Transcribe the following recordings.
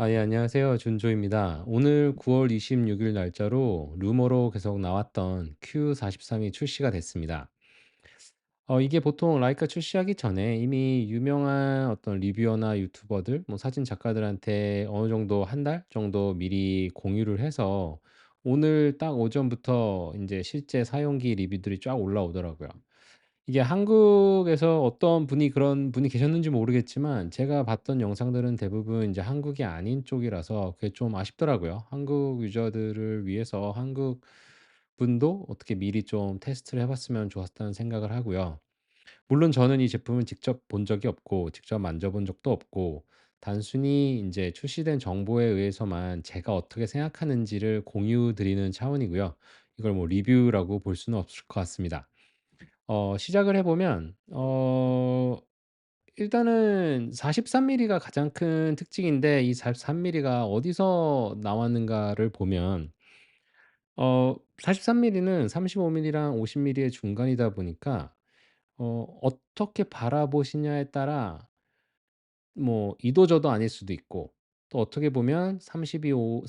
예, 안녕하세요. 준조입니다. 오늘 9월 26일 날짜로 루머로 계속 나왔던 Q43이 출시가 됐습니다. 이게 보통 라이카 출시하기 전에 이미 유명한 어떤 리뷰어나 유튜버들, 뭐 사진 작가들한테 어느 정도 한 달 정도 미리 공유를 해서 오늘 딱 오전부터 이제 실제 사용기 리뷰들이 쫙 올라오더라고요. 이게 한국에서 어떤 분이 그런 분이 계셨는지 모르겠지만 제가 봤던 영상들은 대부분 이제 한국이 아닌 쪽이라서 그게 좀 아쉽더라고요. 한국 유저들을 위해서 한국 분도 어떻게 미리 좀 테스트를 해 봤으면 좋았다는 생각을 하고요. 물론 저는 이 제품을 직접 본 적이 없고 직접 만져본 적도 없고 단순히 이제 출시된 정보에 의해서만 제가 어떻게 생각하는지를 공유 드리는 차원이고요. 이걸 뭐 리뷰라고 볼 수는 없을 것 같습니다. 시작을 해 보면 일단은 43 밀리가 가장 큰 특징인데 이 43 밀리가 어디서 나왔는가를 보면 43 밀리는 35 밀리랑 50 밀리의 중간이다 보니까 어떻게 바라보시냐에 따라 뭐 이도저도 아닐 수도 있고 또 어떻게 보면 35,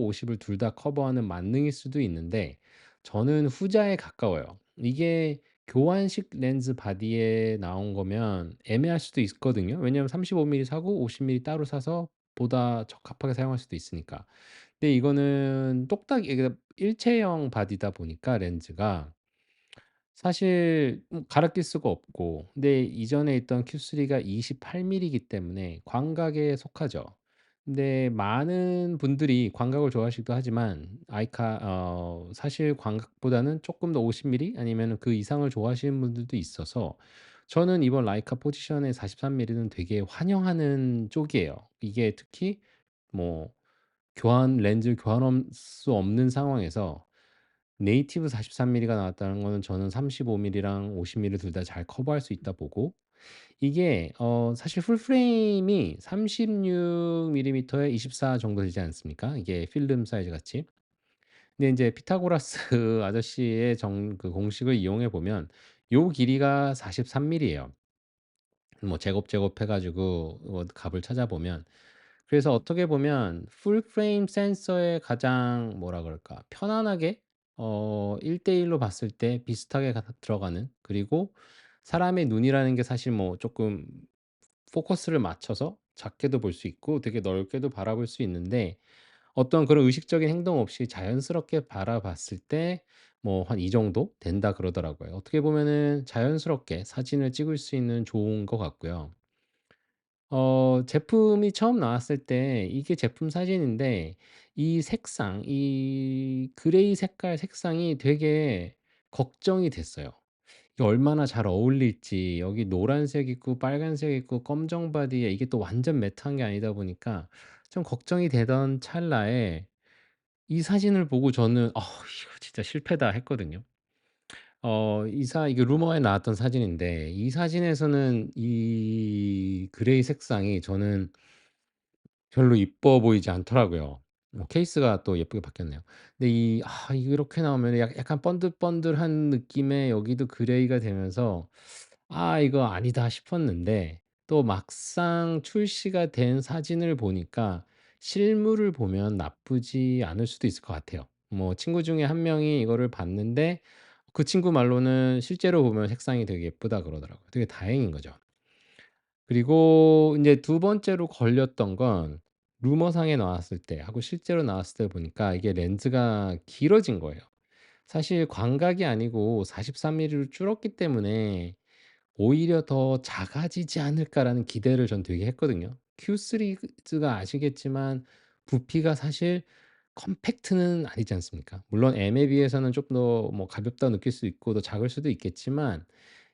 50을 둘 다 커버하는 만능일 수도 있는데 저는 후자에 가까워요. 이게 교환식 렌즈 바디에 나온 거면 애매할 수도 있거든요. 왜냐하면 35 밀리 사고 50 밀리 따로 사서 보다 적합하게 사용할 수도 있으니까. 근데 이거는 똑딱 이게 일체형 바디다 보니까 렌즈가 사실 갈아 낄 수가 없고 근데 이전에 있던 Q3가 28 밀리이기 때문에 광각에 속하죠. 근데 많은 분들이 광각을 좋아하시기도 하지만 아이카 사실 광각보다는 쪼끔 더 50 밀리 아니면은 그 이상을 좋아하시는 분들도 있어서 저는 이번 라이카 포지션의 43 밀리는 되게 환영하는 쪽이에요. 이게 특히 뭐 렌즈를 교환할 수 없는 상황에서 네이티브 43 밀리가 나왔다는 거는 저는 35 밀리랑 50 밀리 둘 다 잘 커버할 수 있다 보고 이게 사실 풀 프레임이 36 밀리미터에 24 정도 되지 않습니까? 이게 필름 사이즈 같이. 근데 인제 피타고라스 아저씨의 그 공식을 이용해 보면 요 길이가 43 밀리예요. 뭐 제곱제곱 해 가지고 값을 찾아보면 그래서 어떻게 보면 풀 프레임 센서의 가장 뭐라 그럴까 편안하게 1대1로 봤을 때 비슷하게 들어가는 그리고 사람의 눈이라는 게 사실 뭐 조금 포커스를 맞춰서 작게도 볼 수 있고 되게 넓게도 바라볼 수 있는데 어떤 그런 의식적인 행동 없이 자연스럽게 바라봤을 때 뭐 한 이 정도 된다 그러더라고요. 어떻게 보면은 자연스럽게 사진을 찍을 수 있는 좋은 것 같고요. 제품이 처음 나왔을 때 이게 제품 사진인데 이 색상 이 그레이 색깔 색상이 되게 걱정이 됐어요. 이게 얼마나 잘 어울릴지 여기 노란색 있고 빨간색 있고 검정 바디에 이게 또 완전 매트한 게 아니다 보니까 좀 걱정이 되던 찰나에 이 사진을 보고 저는 '이거 진짜 실패다.' 했거든요. 이게 루머에 나왔던 사진인데 이 사진에서는 이 그레이 색상이 저는 별로 이뻐 보이지 않더라고요. 케이스가 또 예쁘게 바뀌었네요. 근데 이렇게 나오면은 약간 번들번들한 느낌의 여기도 그레이가 되면서 '아 이거 아니다.' 싶었는데 또 막상 출시가 된 사진을 보니까 실물을 보면 나쁘지 않을 수도 있을 것 같아요. 뭐 친구 중에 한 명이 이거를 봤는데 그 친구 말로는 "실제로 보면 색상이 되게 예쁘다." 그러더라고요. 되게 다행인 거죠. 그리고 인제 두 번째로 걸렸던 건 루머상에 나왔을 때 하고 실제로 나왔을 때 보니까 이게 렌즈가 길어진 거예요. 사실 광각이 아니고 43 밀리로 줄었기 때문에 '오히려 더 작아지지 않을까.'라는 기대를 전 되게 했거든요. Q3가 아시겠지만 부피가 사실 컴팩트는 아니지 않습니까? 물론 M에 비해서는 쪼끔 더 뭐 가볍다고 느낄 수 있고 더 작을 수도 있겠지만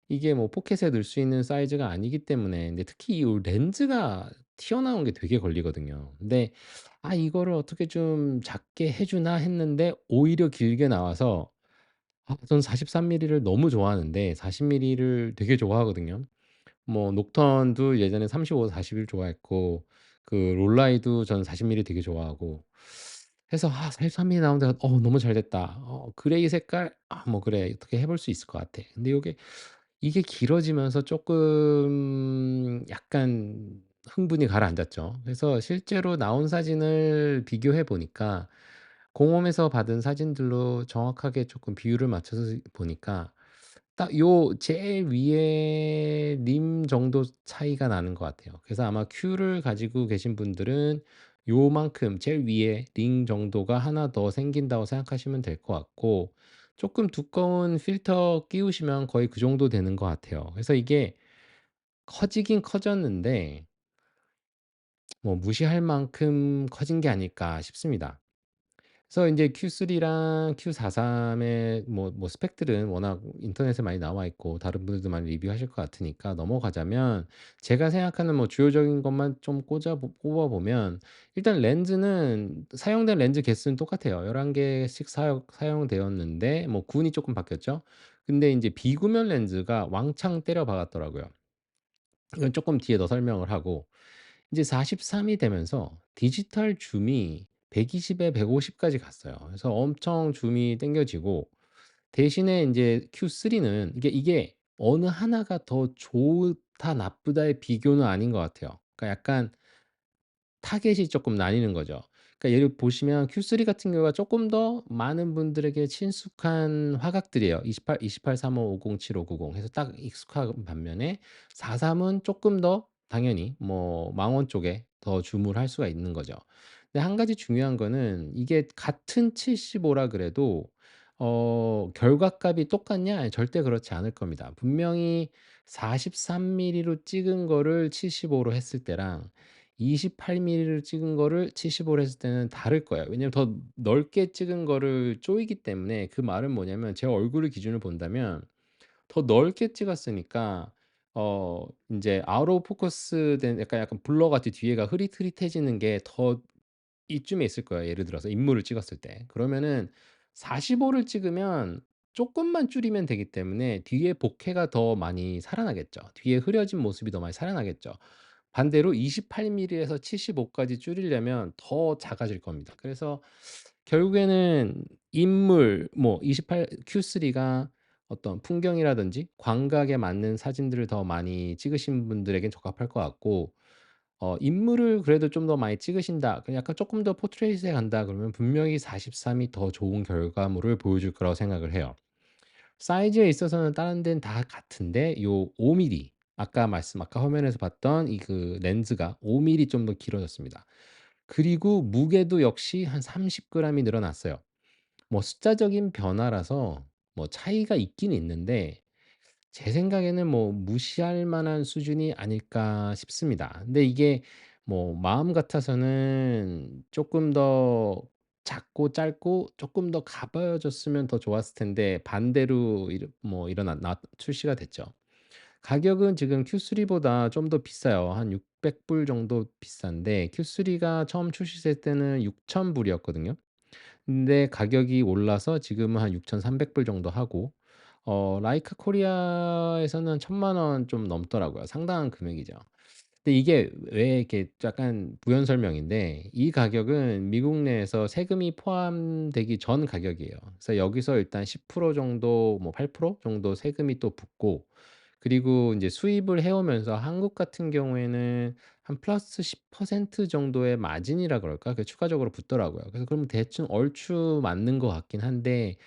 이게 뭐 포켓에 넣을 수 있는 사이즈가 아니기 때문에 근데 특히 이 렌즈가 튀어나온 게 되게 걸리거든요. 근데 '아 이거를 어떻게 좀 작게 해 주나.' 했는데 오히려 길게 나와서 저는 43 밀리를 너무 좋아하는데 40 밀리를 되게 좋아하거든요. 뭐 녹턴도 예전에 35, 41 좋아했고 그 롤라이도 저는 40 밀리 되게 좋아하고 해서 43 밀리 나오는데 너무 잘 됐다. 그레이 색깔 뭐 그래. 어떻게 해볼 수 있을 것 같아. 근데 이게 길어지면서 쪼끔 약간 흥분이 가라앉았죠. 그래서 실제로 나온 사진을 비교해 보니까 공홈에서 받은 사진들로 정확하게 쪼끔 비율을 맞춰서 보니까 딱 요 제일 위에 림 정도 차이가 나는 것 같아요. 그래서 아마 큐를 가지고 계신 분들은 요만큼 제일 위에 링 정도가 하나 더 생긴다고 생각하시면 될 것 같고, 쪼끔 두꺼운 필터 끼우시면 거의 그 정도 되는 것 같아요. 그래서 이게 커지긴 커졌는데 뭐 무시할 만큼 커진 게 아닐까 싶습니다. 그래서 인제 Q3랑 Q43의 스펙들은 워낙 인터넷에 많이 나와 있고 다른 분들도 많이 리뷰하실 것 같으니까 넘어가자면, 제가 생각하는 주요적인 것만 좀 꼽아 보면, 일단 렌즈는 사용된 렌즈 개수는 똑같아요. 11 개씩 사용되었는데 구분이 쪼끔 바뀌었죠. 근데 인제 비구면 렌즈가 왕창 때려 박았더라고요. 이건 쪼끔 뒤에 더 설명을 하고, 이제 43이 되면서 디지털 줌이 120에 150 까지 갔어요. 그래서 엄청 줌이 당겨지고, 대신에 인제 Q3는 이게 어느 하나가 더 좋다 나쁘다의 비교는 아닌 것 같아요. 그러니까 약간 타겟이 쪼끔 나뉘는 거죠. 그러니까 예를 보시면 Q3 같은 경우가 쪼끔 더 많은 분들에게 친숙한 화각들이에요. 28, 35, 50, 75, 90 해서 딱 익숙한 반면에 43은 쪼끔 더 당연히 망원 쪽에 더 줌을 할 수가 있는 거죠. 근데 한 가지 중요한 거는, 이게 같은 75라 그래도 결과값이 똑같냐? 절대 그렇지 않을 겁니다. 분명히 43 밀리로 찍은 거를 75로 했을 때랑 28 밀리를 찍은 거를 75로 했을 때는 다를 거예요. 왜냐하면 더 넓게 찍은 거를 쪼이기 때문에. 그 말은 뭐냐면, 제 얼굴을 기준으로 본다면 더 넓게 찍었으니까 인제 아웃 오브 포커스 된, 약간 블러 같이 뒤에가 흐릿흐릿해지는 게 더 이쯤에 있을 거예요, 예를 들어서 인물을 찍었을 때. 그러면은 45를 찍으면 쪼끔만 줄이면 되기 때문에 뒤에 bokeh가 더 많이 살아나겠죠. 뒤에 흐려진 모습이 더 많이 살아나겠죠. 반대로 28 밀리에서 75 까지 줄이려면 더 작아질 겁니다. 그래서 결국에는 인물 28 Q3가 어떤 풍경이라든지 광각에 맞는 사진들을 더 많이 찍으신 분들에겐 적합할 것 같고, 인물을 그래도 좀 더 많이 찍으신다, 그냥 약간 쪼끔 더 포트레이트에 간다 그러면 분명히 43이 더 좋은 결과물을 보여줄 거라고 생각을 해요. 사이즈에 있어서는 다른 데는 다 같은데 요 5 밀리, 아까 화면에서 봤던 그 렌즈가 5 밀리 좀 더 길어졌습니다. 그리고 무게도 역시 한 30 그램이 늘어났어요. 숫자적인 변화라서 차이가 있긴 있는데, 제 생각에는 무시할 만한 수준이 아닐까 싶습니다. 근데 이게 마음 같아서는 쪼끔 더 작고 짧고 쪼끔 더 가벼워졌으면 더 좋았을 텐데, 반대로 일어나 나 출시가 됐죠. 가격은 지금 Q3보다 좀 더 비싸요. 한 600불 정도 비싼데, Q3가 처음 출시될 때는 6,000 불이었거든요. 근데 가격이 올라서 지금은 한 6,300불 정도 하고, 라이카 코리아에서는 1,000만 원 좀 넘더라고요. 상당한 금액이죠. 근데 이게 왜 이렇게 약간 부연 설명인데, 이 가격은 미국 내에서 세금이 포함되기 전 가격이에요. 그래서 여기서 일단 10% 정도, 8% 정도 세금이 또 붙고, 그리고 인제 수입을 해 오면서 한국 같은 경우에는 한 플러스 10% 정도의 마진이라 그럴까? 그게 추가적으로 붙더라고요. 그래서 그러면 대충 얼추 맞는 것 같긴 한데,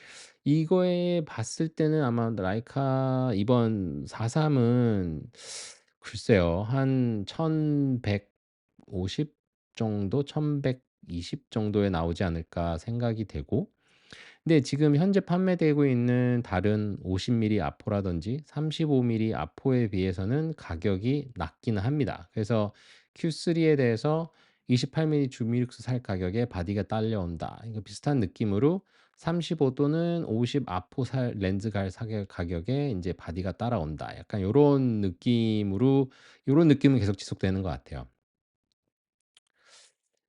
이거에 봤을 때는 아마 라이카 이번 43은 글쎄요, 한 1,150 정도, 1,120 정도에 나오지 않을까 생각이 되고, 근데 지금 현재 판매되고 있는 다른 50 밀리 아포라든지 35 밀리 아포에 비해서는 가격이 낮기는 합니다. 그래서 Q3에 대해서 28 밀리 줌이룩스 살 가격에 바디가 딸려온다, 이거 비슷한 느낌으로 35 또는 50 아포 살 렌즈 가격에 인제 바디가 따라온다, 약간 요런 느낌으로, 요런 느낌은 계속 지속되는 것 같아요.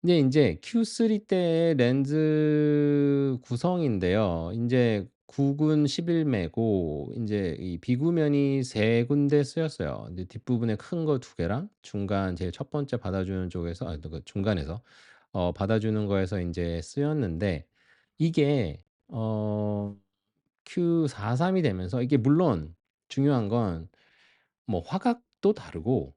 근데 인제 Q3 때의 렌즈 구성인데요. 인제 국은 11매고 인제 이 비구면이 3 군데 쓰였어요. 인제 뒷부분에 큰 거 2 개랑 중간 제일 첫 번째 받아주는 쪽에서, 그 중간에서 받아주는 거에서 인제 쓰였는데, 이게 Q43이 되면서, 이게 물론 중요한 건 화각도 다르고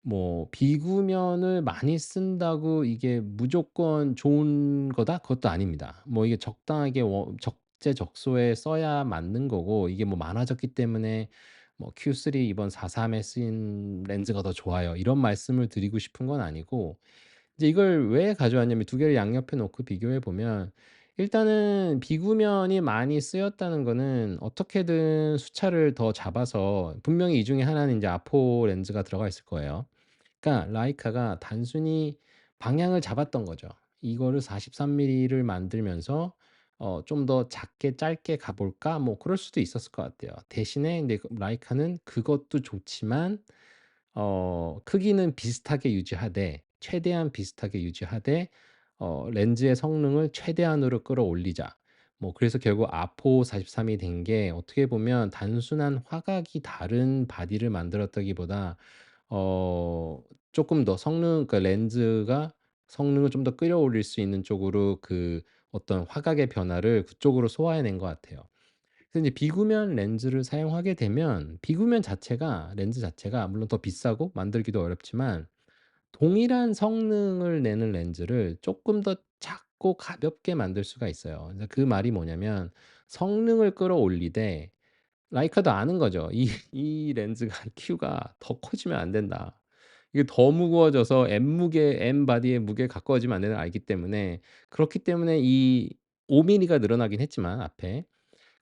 뭐 비구면을 많이 쓴다고 이게 무조건 좋은 거다? 그것도 아닙니다. 뭐 이게 적당하게 적재적소에 써야 맞는 거고, 이게 뭐 많아졌기 때문에 뭐 "Q3 이번 4.3에 쓰인 렌즈가 더 좋아요." 이런 말씀을 드리고 싶은 건 아니고, 이제 이걸 왜 가져왔냐면 두 개를 양옆에 놓고 비교해 보면, 일단은 비구면이 많이 쓰였다는 거는 어떻게든 수차를 더 잡아서, 분명히 이 중에 하나는 인제 아포 렌즈가 들어가 있을 거예요. 그러니까 라이카가 단순히 방향을 잡았던 거죠. 이거를 43 밀리를 만들면서 '좀 더 작게 짧게 가 볼까?' 뭐 그럴 수도 있었을 것 같아요. 대신에 근데 그 라이카는 그것도 좋지만 크기는 비슷하게 유지하되, 최대한 비슷하게 유지하되 렌즈의 성능을 최대한으로 끌어올리자. 뭐 그래서 결국 아포 43이 된 게, 어떻게 보면 단순한 화각이 다른 바디를 만들었다기보다 쪼끔 더 성능, 그러니까 렌즈가 성능을 좀 더 끌어올릴 수 있는 쪽으로, 그 어떤 화각의 변화를 그쪽으로 소화해낸 것 같아요. 그래서 이제 비구면 렌즈를 사용하게 되면, 비구면 자체가, 렌즈 자체가 물론 더 비싸고 만들기도 어렵지만, 동일한 성능을 내는 렌즈를 쪼끔 더 작고 가볍게 만들 수가 있어요. 그래서 그 말이 뭐냐면, 성능을 끌어올리되, 라이카도 아는 거죠. 이 렌즈가 큐가 더 커지면 안 된다. 이게 더 무거워져서 M 바디의 무게에 가까워지면 안 되는 걸 알기 때문에, 그렇기 때문에 이 5 밀리가 늘어나긴 했지만 앞에,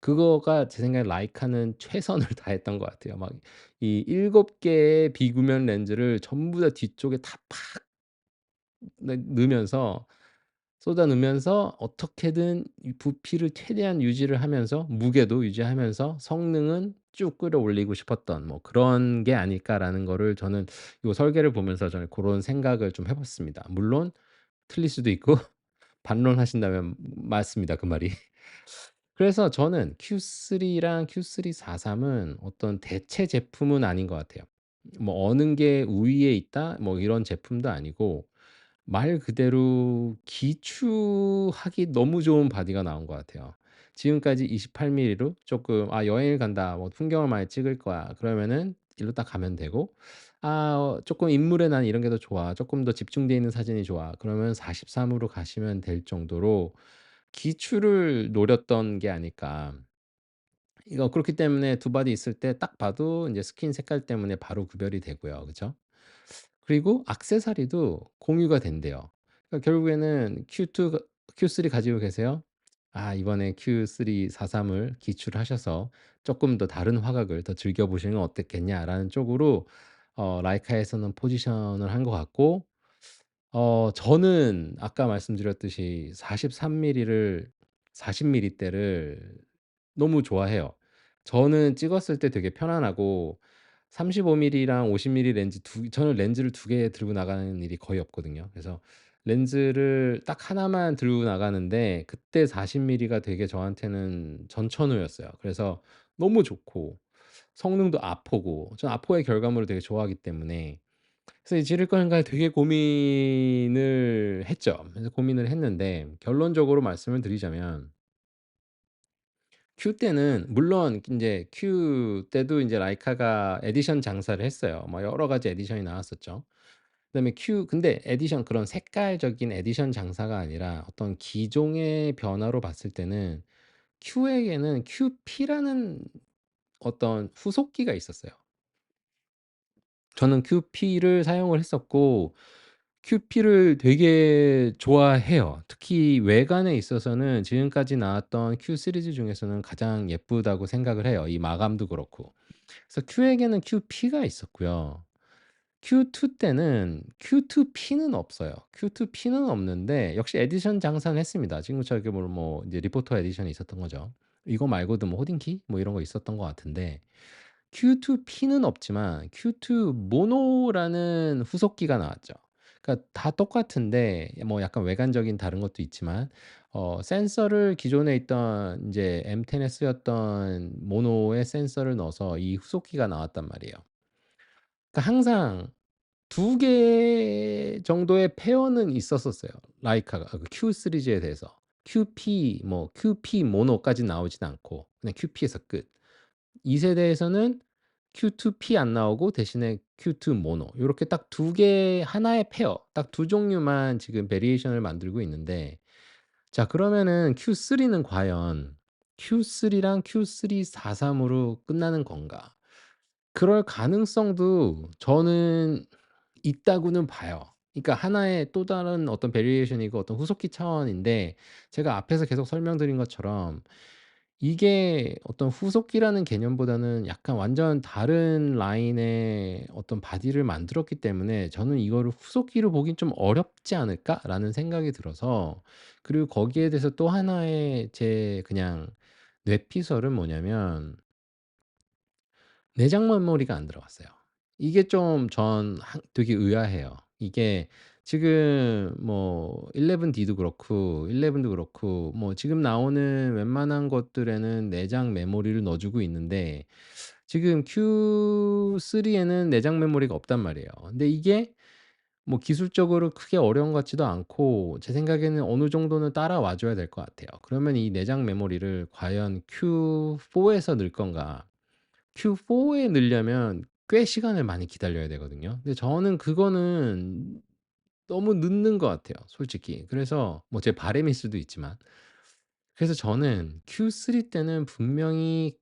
그거가 제 생각에 라이카는 최선을 다했던 것 같아요. 막 이 7 개의 비구면 렌즈를 전부 다 뒤쪽에 다 팍 넣으면서, 쏟아 넣으면서 어떻게든 이 부피를 최대한 유지를 하면서, 무게도 유지하면서 성능은 쭉 끌어올리고 싶었던, 뭐 그런 게 아닐까라는 거를, 저는 요 설계를 보면서 저는 고런 생각을 좀 해 봤습니다. 물론 틀릴 수도 있고 반론하신다면 맞습니다, 그 말이. 그래서 저는 Q3랑 Q3 43은 어떤 대체 제품은 아닌 것 같아요. 뭐 어느 게 우위에 있다 뭐 이런 제품도 아니고, 말 그대로 기추하기 너무 좋은 바디가 나온 것 같아요. 지금까지 28 밀리로 쪼끔 '아 여행을 간다. 뭐 풍경을 많이 찍을 거야.' 그러면은 일로 딱 가면 되고, '쪼끔 인물에 난 이런 게 더 좋아. 쪼끔 더 집중돼 있는 사진이 좋아.' 그러면 43 으로 가시면 될 정도로 기출을 노렸던 게 아닐까. 이거 그렇기 때문에 두 바디 있을 때 딱 봐도 인제 스킨 색깔 때문에 바로 구별이 되고요. 그죠? 그리고 액세서리도 공유가 된대요. 그러니까 결국에는 Q3 가지고 계세요? 이번에 Q3 43을 기출하셔서 '쪼끔 더 다른 화각을 더 즐겨 보시는 건 어떻겠냐.'라는 쪽으로 라이카에서는 포지션을 한 것 같고, 저는 아까 말씀드렸듯이 43 밀리를 40 밀리대를 너무 좋아해요. 저는 찍었을 때 되게 편안하고, 35 밀리랑 50 밀리 렌즈 저는 렌즈를 두 개 들고 나가는 일이 거의 없거든요. 그래서 렌즈를 딱 하나만 들고 나가는데, 그때 40 밀리가 되게 저한테는 전천후였어요. 그래서 너무 좋고, 성능도 아포고, 저는 아포의 결과물을 되게 좋아하기 때문에, 그래서 이 지를 것인가 되게 고민을 했죠. 그래서 고민을 했는데, 결론적으로 말씀을 드리자면, Q 때는 물론 인제 Q 때도 인제 라이카가 에디션 장사를 했어요. 뭐 여러 가지 에디션이 나왔었죠. 그다음에 근데 에디션, 그런 색깔적인 에디션 장사가 아니라 어떤 기종의 변화로 봤을 때는, Q에게는 QP라는 어떤 후속기가 있었어요. 저는 QP를 사용을 했었고, QP를 되게 좋아해요. 특히 외관에 있어서는 지금까지 나왔던 Q 시리즈 중에서는 가장 예쁘다고 생각을 해요, 이 마감도 그렇고. 그래서 Q에게는 QP가 있었고요. Q2 때는 Q2P는 없어요. Q2P는 없는데 역시 에디션 장사는 했습니다. 지금처럼 이렇게 뭐 이제 리포터 에디션이 있었던 거죠. 이거 말고도 뭐 호딩키 뭐 이런 거 있었던 것 같은데, Q2P는 없지만 Q2 모노라는 후속기가 나왔죠. 그러니까 다 똑같은데 뭐 약간 외관적인 다른 것도 있지만, 센서를 기존에 있던 인제 M10에 쓰였던 모노의 센서를 넣어서 이 후속기가 나왔단 말이에요. 그러니까 항상 두 개 정도의 페어는 있었었어요, 라이카가 그 Q 시리즈에 대해서. QP 뭐 QP 모노까지 나오진 않고 그냥 QP에서 끝. 이 세대에서는 Q2P 안 나오고 대신에 Q2 모노 요렇게 딱 두 개 하나의 페어 딱 두 종류만 지금 베리에이션을 만들고 있는데 자 그러면은 Q3는 과연 Q3랑 Q3 43 으로 끝나는 건가? 그럴 가능성도 저는 있다고는 봐요. 그러니까 하나의 또 다른 어떤 베리에이션이고 어떤 후속기 차원인데 제가 앞에서 계속 설명드린 것처럼 이게 어떤 후속기라는 개념보다는 약간 완전 다른 라인의 어떤 바디를 만들었기 때문에 저는 '이거를 후속기로 보긴 좀 어렵지 않을까?'라는 생각이 들어서 그리고 거기에 대해서 또 하나의 제 그냥 뇌피설은 뭐냐면 내장 메모리가 안 들어갔어요. 이게 좀 되게 의아해요. 이게 지금 뭐 11D도 그렇고 11도 그렇고 뭐 지금 나오는 웬만한 것들에는 내장 메모리를 넣어 주고 있는데 지금 Q3에는 내장 메모리가 없단 말이에요. 근데 이게 뭐 기술적으로 크게 어려운 것 같지도 않고 제 생각에는 어느 정도는 따라와 줘야 될 것 같아요. 그러면 이 내장 메모리를 과연 Q4에서 넣을 건가? Q4에 넣으려면 꽤 시간을 많이 기다려야 되거든요. 근데 저는 그거는 너무 늦는 것 같아요 솔직히. 그래서 뭐 제 바람일 수도 있지만. 그래서 저는 Q3 때는 분명히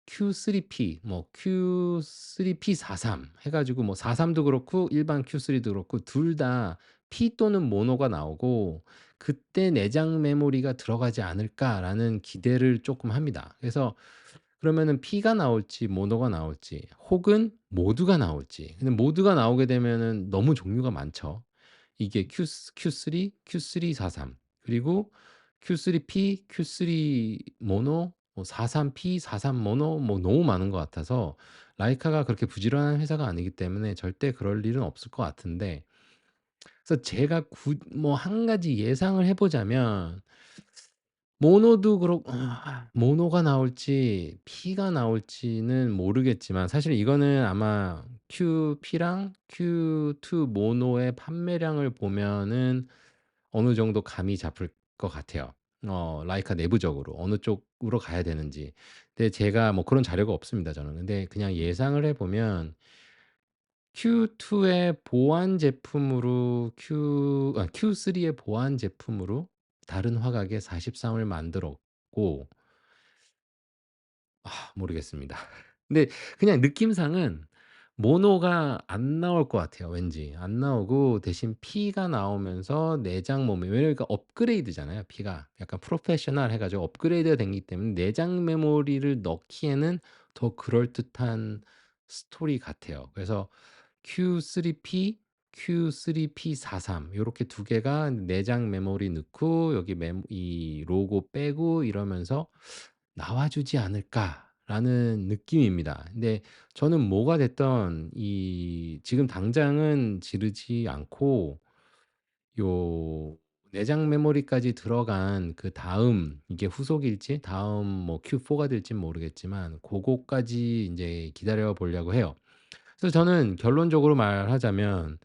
Q3P 뭐 Q3P43 해 가지고 뭐 43도 그렇고 일반 Q3도 그렇고 둘 다 P 또는 모노가 나오고 '그때 내장 메모리가 들어가지 않을까.'라는 기대를 쪼끔 합니다. 그래서 그러면은 P가 나올지 모노가 나올지 혹은 모두가 나올지. 근데 모두가 나오게 되면은 너무 종류가 많죠. 이게 Q3, Q343 그리고 Q3P, Q3 모노, 뭐 43P, 43 모노 뭐 너무 많은 것 같아서 라이카가 그렇게 부지런한 회사가 아니기 때문에 절대 그럴 일은 없을 것 같은데 그래서 제가 뭐 한 가지 예상을 해 보자면 모노도 모노가 나올지 P가 나올지는 모르겠지만 사실 이거는 아마 QP랑 Q2 모노의 판매량을 보면은 어느 정도 감이 잡힐 것 같아요. 라이카 내부적으로 어느 쪽으로 가야 되는지. 근데 제가 뭐 그런 자료가 없습니다 저는. 근데 그냥 예상을 해 보면 Q2의 보완 제품으로 Q3의 보완 제품으로 다른 화각의 43을 만들었고 모르겠습니다. 근데 그냥 느낌상은 모노가 안 나올 것 같아요 왠지. 안 나오고 대신 P가 나오면서 내장 메모리 왜냐면 그러니까 업그레이드잖아요 P가. 약간 프로페셔널 해 가지고 업그레이드가 됐기 때문에 내장 메모리를 넣기에는 더 그럴듯한 스토리 같아요. 그래서 Q3P, Q3P43 요렇게 두 개가 내장 메모리 넣고 여기 이 로고 빼고 이러면서 '나와 주지 않을까.'라는 느낌입니다. 근데 저는 뭐가 됐든 이 지금 당장은 지르지 않고 요 내장 메모리까지 들어간 그다음 이게 후속일지 다음 뭐 Q4가 될진 모르겠지만 고거까지 인제 기다려 보려고 해요. 그래서 저는 결론적으로 말하자면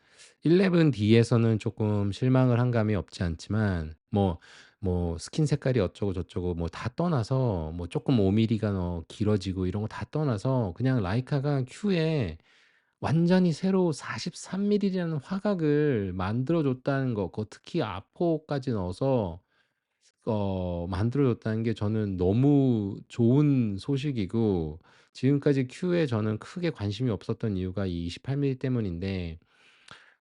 11D에서는 쪼끔 실망을 한 감이 없지 않지만 뭐 스킨 색깔이 어쩌고 저쩌고 뭐 다 떠나서 뭐 쪼끔 5 밀리가 길어지고 이런 거 다 떠나서 그냥 라이카가 Q에 완전히 새로 43 밀리라는 화각을 만들어 줬다는 거 그거 특히 아포까지 넣어서 만들어 줬다는 게 저는 너무 좋은 소식이고 지금까지 Q에 저는 크게 관심이 없었던 이유가 이 28 밀리 때문인데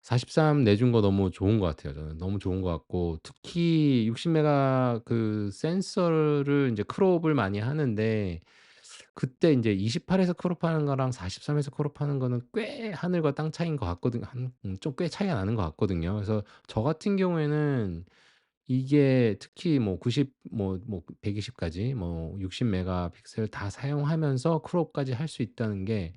43 내준 거 너무 좋은 것 같아요 저는. 너무 좋은 것 같고 특히 60 메가 그 센서를 인제 크롭을 많이 하는데 그때 인제 28에서 크롭하는 거랑 43에서 크롭하는 거는 꽤 하늘과 땅 차이인 것 같거든 한 좀 꽤 차이가 나는 것 같거든요. 그래서 저 같은 경우에는 이게 특히 뭐 90 뭐 120 까지 뭐 60 메가픽셀 다 사용하면서 크롭까지 할 수 있다는 게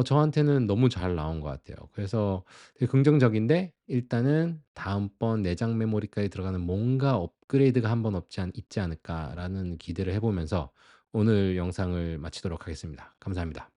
저한테는 너무 잘 나온 것 같아요. 그래서 되게 긍정적인데 일단은 '다음번 내장 메모리까지 들어가는 뭔가 업그레이드가 한번 있지 않을까.'라는 기대를 해 보면서 오늘 영상을 마치도록 하겠습니다. 감사합니다.